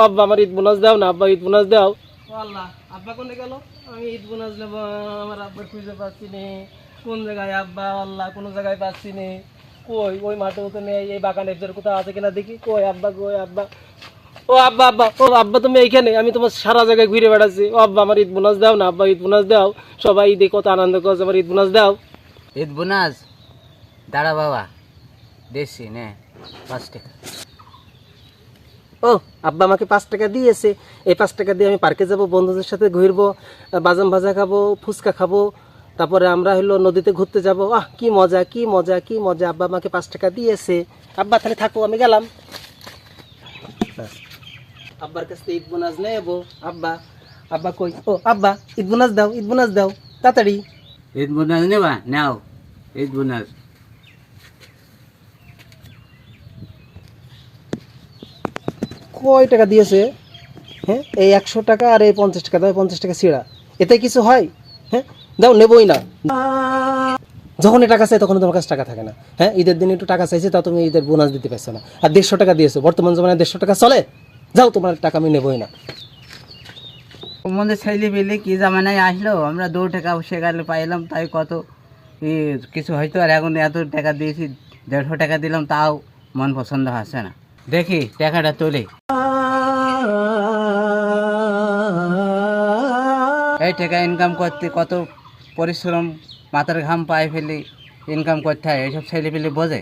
আব্বা আমার ঈদ বোনাস দাও না, আব্বা ঈদ বোনাস দাও। আল্লাহ, আব্বা কোনে গেল? আমি ঈদ বোনাস নেব, আমার আব্বা খুঁজে পাচ্ছি নে। কোন জায়গায় আব্বা? আল্লাহ, কোনো জায়গায় পাচ্ছি নে। কই? ওই মাঠেও তো নেই, এই বাগানের জোর কোথাও আছে কিনা দেখি। কই আব্বা? কই আব্বা? ও আব্বা, আব্বা, ও আব্বা তুমি এইখানে? আমি তোমার সারা জায়গায় ঘুরে বেড়াচ্ছি। ও আব্বা আমার ঈদ বোনাস দাও না, আব্বা ঈদ বোনাস দাও। সবাই ঈদে কত আনন্দ করছে, আমার ঈদ বোনাস দাও। ঈদ বোনাস দাঁড়া বাবা, দেশি নে 5 টাকা। ও আব্বা আমাকে 5 টাকা দিয়েছে। এই 5 টাকা দিয়ে আমি পার্কে যাব, বন্ধুদের সাথে ঘুরবো, বাদাম ভাজা খাবো, ফুচকা খাবো, তারপরে আমরা হলো নদীতে ঘুরতে যাব। আহ কি মজা, কি মজা, কি মজা! আব্বা আমাকে 5 টাকা দিয়েছে। আব্বা তাহলে থাকো, আমি গেলাম। ব্যাস। আব্বার কাছ থেকে ঈদ বোনাস নেবো। আব্বা, আব্বা কই? ও আব্বা, ঈদ বোনাস দাও, ঈদ বোনাস দাও তাড়াতাড়ি। ঈদ বোনাস নেবা? নাও ঈদ বোনাস। কয় টাকা দিয়েছে? হ্যাঁ, এই 100 টাকা আর এই 50 টাকা দাও, 50 টাকা ছিঁড়া, এতে কিছু হয়? হ্যাঁ, দাও, নেবই না। যখন টাকা চাই তখন তোমার কাছে টাকা থাকে না। হ্যাঁ, ঈদের দিন একটু টাকা চাইছে, তা তুমি ঈদের বোনাস দিতে পারছো না। আর 150 টাকা দিয়েছো, বর্তমান জমানায় 150 টাকা চলে। যাও, তোমার টাকা আমি নেবই না। আমাদের ছেলে পেলে কি জামানায় আসলো, আমরা 2 টাকা সেখানে পাইলাম, তাই কত কিছু হয়তো। আর এখন এত টাকা দিয়েছি, 150 টাকা দিলাম, তাও মন পছন্দ হচ্ছে না। দেখি টাকাটা তোলে। এই টাকা ইনকাম করতে কত পরিশ্রম, মাথার ঘাম পায়ে ফেলে ইনকাম করতে হয়, এইসব ছেলে পেলে বোঝে?